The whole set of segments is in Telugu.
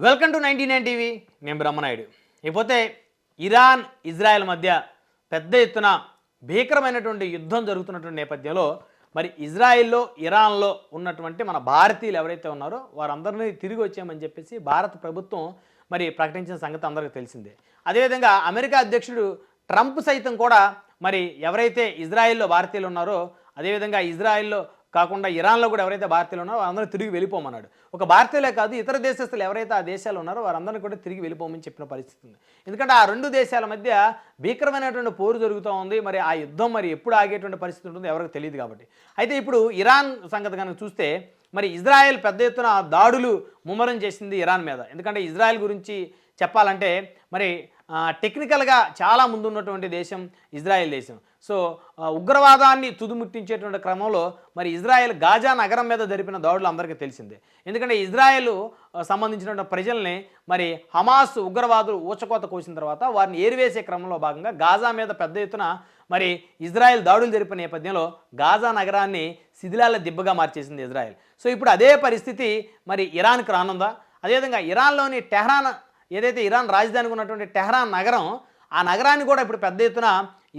Welcome to 99 TV. నేను బ్రహ్మనాయుడు. ఇకపోతే ఇరాన్ ఇజ్రాయెల్ మధ్య పెద్ద ఎత్తున భీకరమైనటువంటి యుద్ధం జరుగుతున్నటువంటి నేపథ్యంలో మరి ఇజ్రాయెల్లో ఇరాన్లో ఉన్నటువంటి మన భారతీయులు ఎవరైతే ఉన్నారో వారందరినీ తిరిగి వచ్చామని చెప్పేసి భారత ప్రభుత్వం మరి ప్రకటించిన సంగతి అందరికీ తెలిసిందే. అదేవిధంగా అమెరికా అధ్యక్షుడు ట్రంప్ సైతం కూడా మరి ఎవరైతే ఇజ్రాయెల్లో భారతీయులు ఉన్నారో అదేవిధంగా ఇజ్రాయెల్లో కాకుండా ఇరాన్లో కూడా ఎవరైతే భారతీయులు ఉన్నారో వారందరూ తిరిగి వెళ్ళిపోమన్నాడు. ఒక భారతీయులే కాదు, ఇతర దేశస్తులు ఎవరైతే ఆ దేశాలు ఉన్నారో వారందరినీ కూడా తిరిగి వెళ్ళిపోమని చెప్పిన పరిస్థితి ఉంది. ఎందుకంటే ఆ రెండు దేశాల మధ్య భీకరమైనటువంటి పోరు జరుగుతూ ఉంది. మరి ఆ యుద్ధం మరి ఎప్పుడు ఆగేటువంటి పరిస్థితి ఉంటుందో ఎవరికి తెలియదు కాబట్టి. అయితే ఇప్పుడు ఇరాన్ సంగతి కనుక చూస్తే మరి ఇజ్రాయెల్ పెద్ద ఎత్తున దాడులు ముమ్మరం చేసింది ఇరాన్ మీద. ఎందుకంటే ఇజ్రాయెల్ గురించి చెప్పాలంటే మరి టెక్నికల్గా చాలా ముందున్నటువంటి దేశం ఇజ్రాయెల్ దేశం. సో ఉగ్రవాదాన్ని తుదుముట్టించేటువంటి క్రమంలో మరి ఇజ్రాయెల్ గాజా నగరం మీద జరిపిన దాడులు అందరికీ తెలిసిందే. ఎందుకంటే ఇజ్రాయెల్ సంబంధించినటువంటి ప్రజల్ని మరి హమాస్ ఉగ్రవాదులు ఊచకోత కోసిన తర్వాత వారిని ఏరివేసే క్రమంలో భాగంగా గాజా మీద పెద్ద ఎత్తున మరి ఇజ్రాయెల్ దాడులు జరిపిన నేపథ్యంలో గాజా నగరాన్ని శిథిలాల దిబ్బగా మార్చేసింది ఇజ్రాయెల్. సో ఇప్పుడు అదే పరిస్థితి మరి ఇరాన్కి రానుందా? అదేవిధంగా ఇరాన్లోని టెహ్రాన్ ఏదైతే ఇరాన్ రాజధానికి ఉన్నటువంటి టెహ్రాన్ నగరం, ఆ నగరాన్ని కూడా ఇప్పుడు పెద్ద ఎత్తున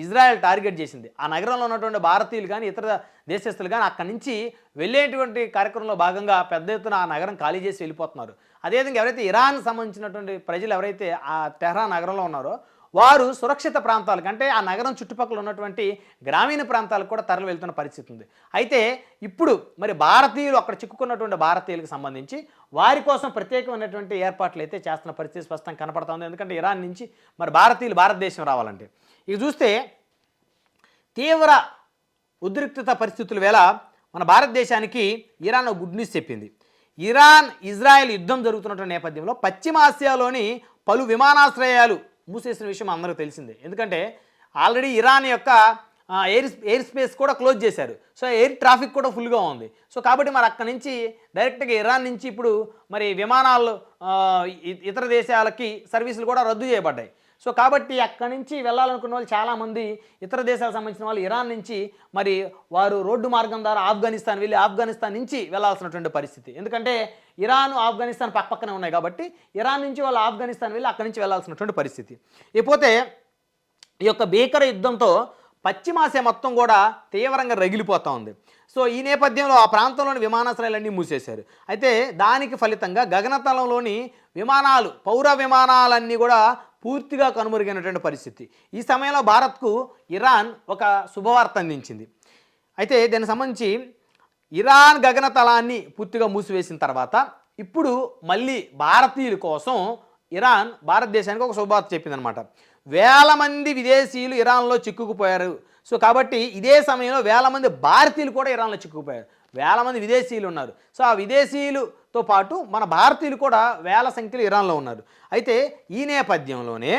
ఇజ్రాయెల్ టార్గెట్ చేసింది. ఆ నగరంలో ఉన్నటువంటి భారతీయులు కానీ ఇతర దేశస్తులు కానీ అక్కడి నుంచి వెళ్ళేటువంటి కార్యక్రమంలో భాగంగా పెద్ద ఎత్తున ఆ నగరం ఖాళీ చేసి వెళ్ళిపోతున్నారు. అదేవిధంగా ఎవరైతే ఇరాన్ సంబంధించినటువంటి ప్రజలు ఎవరైతే ఆ టెహ్రాన్ నగరంలో ఉన్నారో వారు సురక్షిత ప్రాంతాలకు అంటే ఆ నగరం చుట్టుపక్కల ఉన్నటువంటి గ్రామీణ ప్రాంతాలకు కూడా తరలి వెళ్తున్న పరిస్థితి ఉంది. అయితే ఇప్పుడు మరి భారతీయులు అక్కడ చిక్కుకున్నటువంటి భారతీయులకు సంబంధించి వారి కోసం ప్రత్యేకమైనటువంటి ఏర్పాట్లు అయితే చేస్తున్న పరిస్థితి స్పష్టంగా కనపడుతుంది. ఎందుకంటే ఇరాన్ నుంచి మరి భారతీయులు భారతదేశం రావాలంటే ఇక చూస్తే తీవ్ర ఉద్రిక్తత పరిస్థితుల వేళ మన భారతదేశానికి ఇరాన్ గుడ్ న్యూస్ చెప్పింది. ఇరాన్ ఇజ్రాయెల్ యుద్ధం జరుగుతున్నటువంటి నేపథ్యంలో పశ్చిమాసియాలోని పలు విమానాశ్రయాలు మూసేసిన విషయం అందరికీ తెలిసిందే. ఎందుకంటే ఆల్రెడీ ఇరాన్ యొక్క ఎయిర్ స్పేస్ కూడా క్లోజ్ చేశారు. సో ఎయిర్ ట్రాఫిక్ కూడా ఫుల్గా ఉంది. సో కాబట్టి మరి అక్కడి నుంచి డైరెక్ట్గా ఇరాన్ నుంచి ఇప్పుడు మరి విమానాలు ఇతర దేశాలకి సర్వీసులు కూడా రద్దు చేయబడ్డాయి. సో కాబట్టి అక్కడి నుంచి వెళ్ళాలనుకున్న వాళ్ళు చాలామంది ఇతర దేశాలకు సంబంధించిన వాళ్ళు ఇరాన్ నుంచి మరి వారు రోడ్డు మార్గం ద్వారా ఆఫ్ఘనిస్తాన్ వెళ్ళి ఆఫ్ఘనిస్తాన్ నుంచి వెళ్ళాల్సినటువంటి పరిస్థితి. ఎందుకంటే ఇరాన్ ఆఫ్ఘనిస్తాన్ పక్కనే ఉన్నాయి కాబట్టి ఇరాన్ నుంచి వాళ్ళు ఆఫ్ఘనిస్తాన్ వెళ్ళి అక్కడి నుంచి వెళ్ళాల్సినటువంటి పరిస్థితి. ఇకపోతే ఈ యొక్క భీకర యుద్ధంతో పశ్చిమాసియా మొత్తం కూడా తీవ్రంగా రగిలిపోతూ ఉంది. సో ఈ నేపథ్యంలో ఆ ప్రాంతంలోని విమానాశ్రయాలన్నీ మూసేశారు. అయితే దానికి ఫలితంగా గగనతలంలోని విమానాలు పౌర విమానాలన్నీ కూడా పూర్తిగా కనుమరుగైనటువంటి పరిస్థితి. ఈ సమయంలో భారత్కు ఇరాన్ ఒక శుభవార్త అందించింది. అయితే దీనికి సంబంధించి ఇరాన్ గగనతలాన్ని పూర్తిగా మూసివేసిన తర్వాత ఇప్పుడు మళ్ళీ భారతీయుల కోసం ఇరాన్ భారతదేశానికి ఒక శుభవార్త చెప్పిందనమాట. వేల మంది విదేశీయులు ఇరాన్లో చిక్కుకుపోయారు. సో కాబట్టి ఇదే సమయంలో వేల మంది భారతీయులు కూడా ఇరాన్లో చిక్కుకుపోయారు. వేల మంది విదేశీయులు ఉన్నారు. సో ఆ విదేశీయులతో పాటు మన భారతీయులు కూడా వేల సంఖ్యలో ఇరాన్లో ఉన్నారు. అయితే ఈ నేపథ్యంలోనే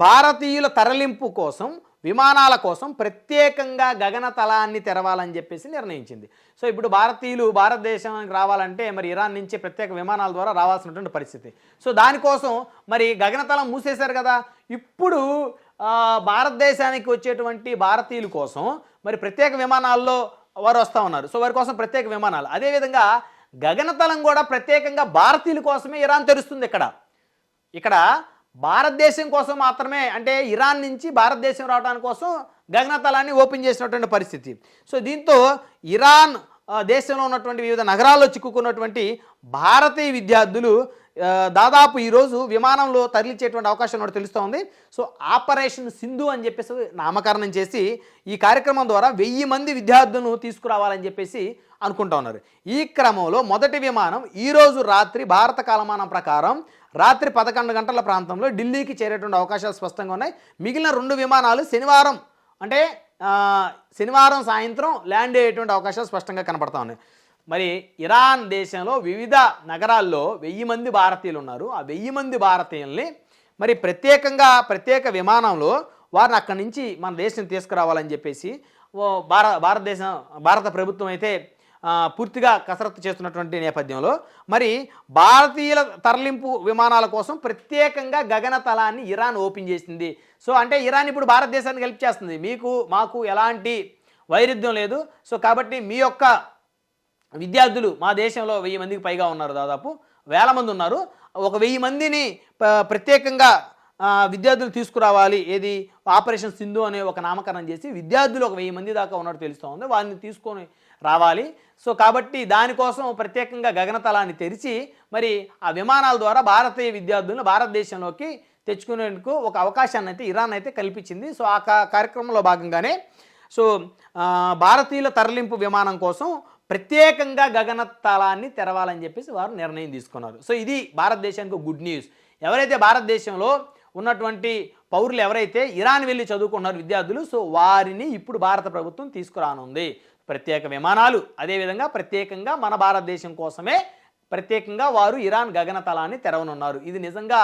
భారతీయుల తరలింపు కోసం విమానాల కోసం ప్రత్యేకంగా గగనతలాన్ని తెరవాలని చెప్పేసి నిర్ణయించింది. సో ఇప్పుడు భారతీయులు భారతదేశానికి రావాలంటే మరి ఇరాన్ నుంచి ప్రత్యేక విమానాల ద్వారా రావాల్సినటువంటి పరిస్థితి. సో దానికోసం మరి గగనతలం మూసేశారు కదా, ఇప్పుడు భారతదేశానికి వచ్చేటువంటి భారతీయుల కోసం మరి ప్రత్యేక విమానాల్లో వారు వస్తూ ఉన్నారు. సో వారి కోసం ప్రత్యేక విమానాలు, అదేవిధంగా గగనతలం కూడా ప్రత్యేకంగా భారతీయుల కోసమే ఇరాన్ తెరుస్తుంది. ఇక్కడ భారతదేశం కోసం మాత్రమే, అంటే ఇరాన్ నుంచి భారతదేశం రావడానికి కోసం గగనతలాన్ని ఓపెన్ చేసినటువంటి పరిస్థితి. సో దీంతో ఇరాన్ దేశంలో ఉన్నటువంటి వివిధ నగరాల్లో చిక్కుకున్నటువంటి భారతీయ విద్యార్థులు దాదాపు ఈరోజు విమానంలో తరలించేటువంటి అవకాశం కూడా తెలుస్తూ ఉంది. సో ఆపరేషన్ సింధు అని చెప్పేసి నామకరణం చేసి ఈ కార్యక్రమం ద్వారా 1000 మంది విద్యార్థులను తీసుకురావాలని చెప్పేసి అనుకుంటా ఉన్నారు. ఈ క్రమంలో మొదటి విమానం ఈరోజు రాత్రి భారత కాలమానం ప్రకారం రాత్రి 11 గంటల ప్రాంతంలో ఢిల్లీకి చేరేటువంటి అవకాశాలు స్పష్టంగా ఉన్నాయి. మిగిలిన 2 విమానాలు శనివారం సాయంత్రం ల్యాండ్ అయ్యేటువంటి అవకాశాలు స్పష్టంగా కనపడతా ఉన్నాయి. మరి ఇరాన్ దేశంలో వివిధ నగరాల్లో 1000 మంది భారతీయులు ఉన్నారు. ఆ 1000 మంది భారతీయుల్ని మరి ప్రత్యేక విమానంలో వారిని అక్కడి నుంచి మన దేశం తీసుకురావాలని చెప్పేసి భారత ప్రభుత్వం అయితే పూర్తిగా కసరత్తు చేస్తున్నటువంటి నేపథ్యంలో మరి భారతీయుల తరలింపు విమానాల కోసం ప్రత్యేకంగా గగనతలాన్ని ఇరాన్ ఓపెన్ చేసింది. సో అంటే ఇరాన్ ఇప్పుడు భారతదేశానికి హెల్ప్ చేస్తుంది. మాకు ఎలాంటి వైరుధ్యం లేదు. సో కాబట్టి మీ యొక్క విద్యార్థులు మా దేశంలో 1000 మందికి పైగా ఉన్నారు, దాదాపు వేల మంది ఉన్నారు. ఒక 1000 మందిని ప్రత్యేకంగా విద్యార్థులు తీసుకురావాలి, ఏది ఆపరేషన్ సింధు అనే ఒక నామకరణం చేసి విద్యార్థులు ఒక 1000 మంది దాకా ఉన్నట్టు తెలుస్తూ ఉంది, వారిని తీసుకొని రావాలి. సో కాబట్టి దానికోసం ప్రత్యేకంగా గగనతలాన్ని తెరిచి మరి ఆ విమానాల ద్వారా భారతీయ విద్యార్థులను భారతదేశంలోకి తెచ్చుకునేందుకు ఒక అవకాశాన్ని అయితే ఇరాన్ అయితే కల్పించింది. సో ఆ కార్యక్రమంలో భాగంగానే సో భారతీయుల తరలింపు విమానం కోసం ప్రత్యేకంగా గగనతలాన్ని తెరవాలని చెప్పేసి వారు నిర్ణయం తీసుకున్నారు. సో ఇది భారతదేశానికి గుడ్ న్యూస్. ఎవరైతే భారతదేశంలో ఉన్నటువంటి పౌరులు ఎవరైతే ఇరాన్ వెళ్ళి చదువుకున్నారు విద్యార్థులు, సో వారిని ఇప్పుడు భారత ప్రభుత్వం తీసుకురానుంది. ప్రత్యేక విమానాలు, అదేవిధంగా ప్రత్యేకంగా మన భారతదేశం కోసమే ప్రత్యేకంగా వారు ఇరాన్ గగనతలాన్ని తెరవనున్నారు. ఇది నిజంగా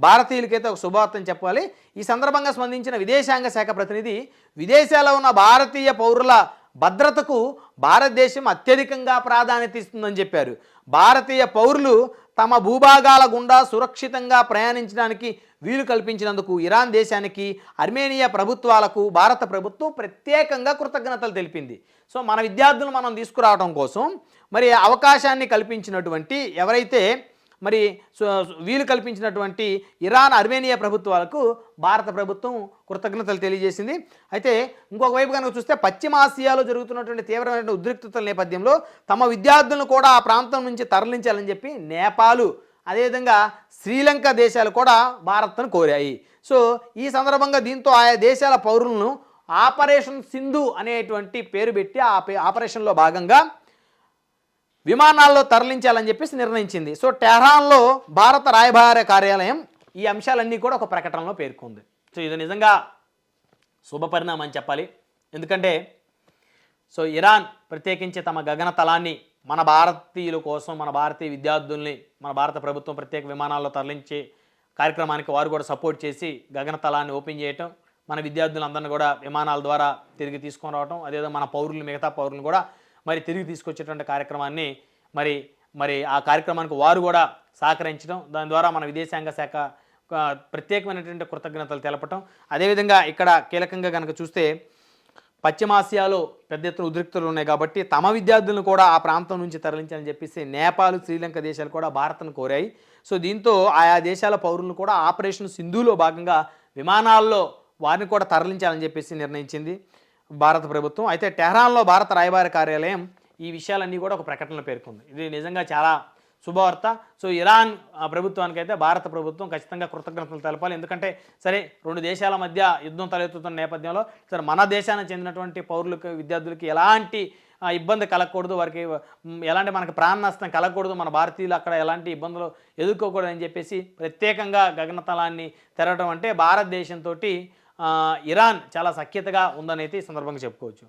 భారతీయులకైతే ఒక శుభవార్తని చెప్పాలి. ఈ సందర్భంగా స్పందించిన విదేశాంగ శాఖ ప్రతినిధి విదేశాల్లో ఉన్న భారతీయ పౌరుల భద్రతకు భారతదేశం అత్యధికంగా ప్రాధాన్యత ఇస్తుందని చెప్పారు. భారతీయ పౌరులు తమ భూభాగాల గుండా సురక్షితంగా ప్రయాణించడానికి వీలు కల్పించినందుకు ఇరాన్ దేశానికి, అర్మేనియా ప్రభుత్వాలకు భారత ప్రభుత్వం ప్రత్యేకంగా కృతజ్ఞతలు తెలిపింది. సో మన విద్యార్థులను మనం తీసుకురావడం కోసం మరి అవకాశాన్ని కల్పించినటువంటి ఎవరైతే మరి వీలు కల్పించినటువంటి ఇరాన్, అర్మేనియా ప్రభుత్వాలకు భారత ప్రభుత్వం కృతజ్ఞతలు తెలియజేసింది. అయితే ఇంకొక వైపు కనుక చూస్తే పశ్చిమాసియాలో జరుగుతున్నటువంటి తీవ్రమైన ఉద్రిక్తతల నేపథ్యంలో తమ విద్యార్థులను కూడా ఆ ప్రాంతం నుంచి తరలించాలని చెప్పి నేపాల్, అదేవిధంగా శ్రీలంక దేశాలు కూడా భారత్ను కోరాయి. సో ఈ సందర్భంగా దీంతో ఆయా దేశాల పౌరులను ఆపరేషన్ సింధు అనేటువంటి పేరు పెట్టి ఆ ఆపరేషన్లో భాగంగా విమానాల్లో తరలించాలని చెప్పేసి నిర్ణయించింది. సో టెహ్రాన్లో భారత రాయబార కార్యాలయం ఈ అంశాలన్నీ కూడా ఒక ప్రకటనలో పేర్కొంది. సో ఇది నిజంగా శుభపరిణామం అని చెప్పాలి. ఎందుకంటే సో ఇరాన్ ప్రత్యేకించి తమ గగనతలాన్ని మన భారతీయుల కోసం, మన భారతీయ విద్యార్థుల్ని మన భారత ప్రభుత్వం ప్రత్యేక విమానాల్లో తరలించే కార్యక్రమానికి వారు కూడా సపోర్ట్ చేసి గగనతలాన్ని ఓపెన్ చేయటం, మన విద్యార్థులందరినీ కూడా విమానాల ద్వారా తిరిగి తీసుకొని రావటం, అదేవిధంగా మన పౌరులు, మిగతా పౌరులను కూడా మరి తిరిగి తీసుకొచ్చేటువంటి కార్యక్రమాన్ని మరి ఆ కార్యక్రమానికి వారు కూడా సహకరించడం, దాని ద్వారా మన విదేశాంగ శాఖ ప్రత్యేకమైనటువంటి కృతజ్ఞతలు తెలపటం. అదేవిధంగా ఇక్కడ కీలకంగా కనుక చూస్తే పశ్చిమాసియాలో పెద్ద ఎత్తున ఉద్రిక్తలు ఉన్నాయి కాబట్టి తమ విద్యార్థులను కూడా ఆ ప్రాంతం నుంచి తరలించాలని చెప్పేసి నేపాల్, శ్రీలంక దేశాలు కూడా భారత్ను కోరాయి. సో దీంతో ఆయా దేశాల పౌరులను కూడా ఆపరేషన్ సింధులో భాగంగా విమానాల్లో వారిని కూడా తరలించాలని చెప్పేసి నిర్ణయించింది భారత ప్రభుత్వం. అయితే టెహ్రాన్లో భారత రాయబార కార్యాలయం ఈ విషయాలన్నీ కూడా ఒక ప్రకటనలో పేర్కొంది. ఇది నిజంగా చాలా శుభవార్త. సో ఇరాన్ ప్రభుత్వానికి అయితే భారత ప్రభుత్వం ఖచ్చితంగా కృతజ్ఞతలు తెలపాలి. ఎందుకంటే సరే 2 దేశాల మధ్య యుద్ధం తలెత్తుతున్న నేపథ్యంలో సరే మన దేశానికి చెందినటువంటి పౌరులకు, విద్యార్థులకి ఎలాంటి ఇబ్బంది కలగకూడదు, వారికి ఎలాంటి మనకి ప్రాణ నష్టం కలగకూడదు, మన భారతీయులు అక్కడ ఎలాంటి ఇబ్బందులు ఎదుర్కోకూడదు అని చెప్పేసి ప్రత్యేకంగా గగనతలాన్ని తెరవడం అంటే భారతదేశంతో ఇరాన్ చాలా సఖ్యతగా ఉందనైతే ఈ సందర్భంగా చెప్పుకోవచ్చు.